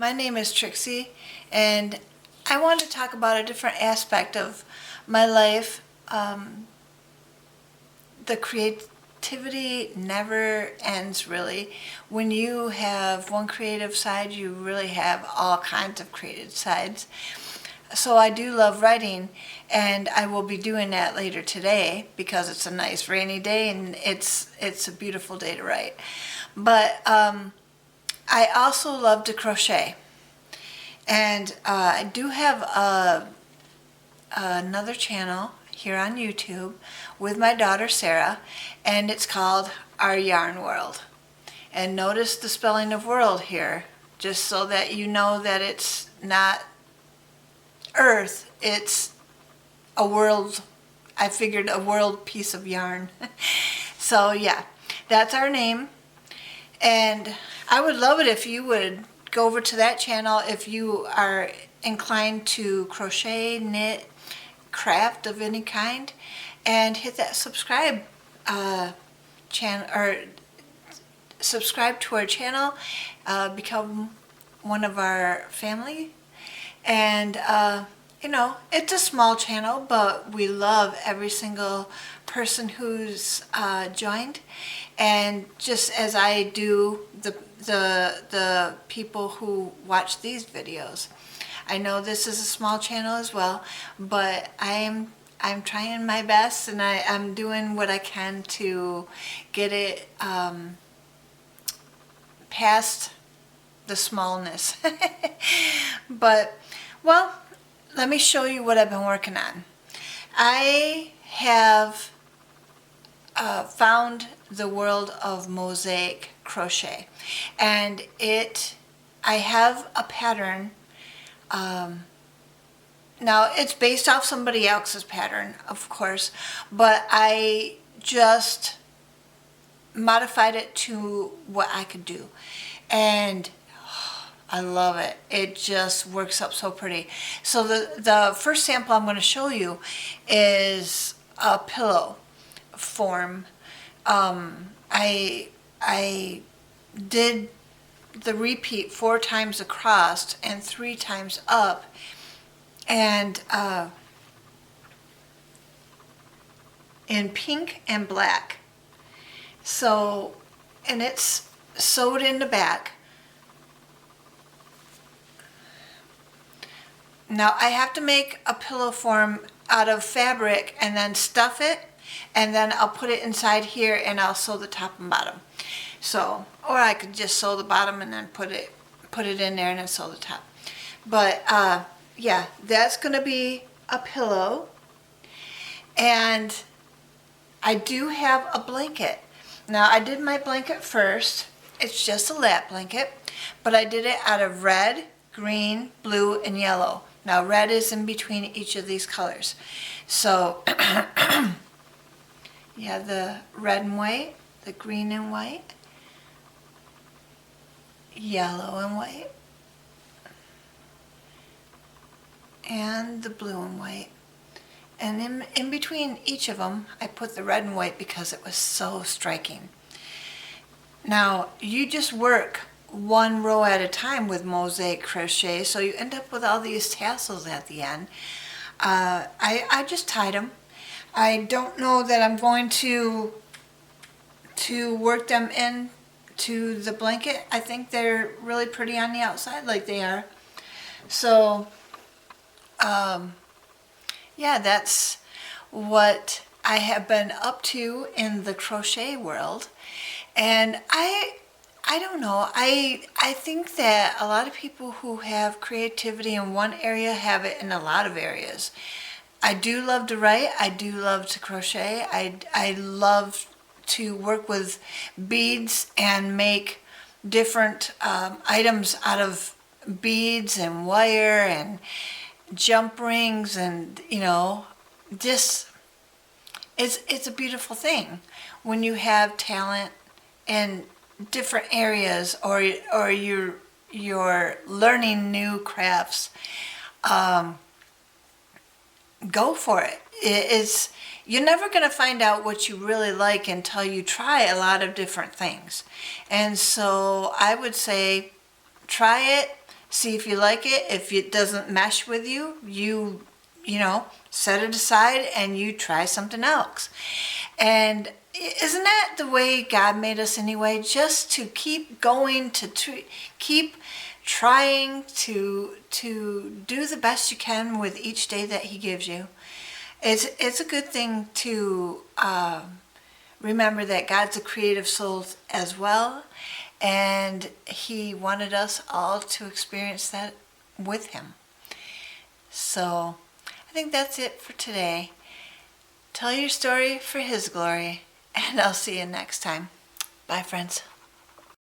My name is Trixie, and I want to talk about a different aspect of my life. The creativity never ends, really. When you have one creative side, you really have all kinds of creative sides. So I do love writing, and I will be doing that later today because it's a nice rainy day and it's a beautiful day to write. But I also love to crochet, and I do have another channel here on YouTube with my daughter Sarah, and it's called Our Yarn World. And notice the spelling of world here, just so that you know that it's not Earth, it's a world. I figured a world piece of yarn. So yeah, that's our name. And I would love it if you would go over to that channel if you are inclined to crochet, knit, craft of any kind, and hit that subscribe channel, or subscribe to our channel, become one of our family. And you know, it's a small channel, but we love every single person who's joined, and just as I do the people who watch these videos. I know this is a small channel as well, but I'm trying my best, and I'm doing what I can to get it past the smallness. But well, let me show you what I've been working on. I have found the world of mosaic crochet, and I have a pattern. Now it's based off somebody else's pattern, of course, but I just modified it to what I could do, and I love it. It just works up so pretty. So the first sample I'm going to show you is a pillow form. I did the repeat 4 times across and 3 times up, and in pink and black. So, and it's sewed in the back. Now I have to make a pillow form out of fabric and then stuff it, and then I'll put it inside here and I'll sew the top and bottom. So, or I could just sew the bottom and then put it in there and then sew the top. But yeah, that's gonna be a pillow. And I do have a blanket. Now I did my blanket first. It's just a lap blanket, but I did it out of red, green, blue, and yellow. Now red is in between each of these colors. So you have the red and white, the green and white, yellow and white, and the blue and white. And in between each of them, I put the red and white because it was so striking. Now you just work one row at a time with mosaic crochet, so you end up with all these tassels at the end. I just tied them. I don't know that I'm going to work them in to the blanket. I think they're really pretty on the outside like they are. So yeah, that's what I have been up to in the crochet world. And I don't know, I think that a lot of people who have creativity in one area have it in a lot of areas. I do love to write, I do love to crochet, I love to work with beads and make different items out of beads and wire and jump rings, and you know, just it's a beautiful thing when you have talent in different areas, or you're learning new crafts. Go for it. You're never going to find out what you really like until you try a lot of different things. And so I would say try it, See if you like it. If it doesn't mesh with you, you know, set it aside and you try something else. And isn't that the way God made us anyway? Just to keep going, keep trying to do the best you can with each day that He gives you. It's a good thing to remember that God's a creative soul as well, and He wanted us all to experience that with Him. So I think that's it for today. Tell your story for His glory, and I'll see you next time. Bye, friends.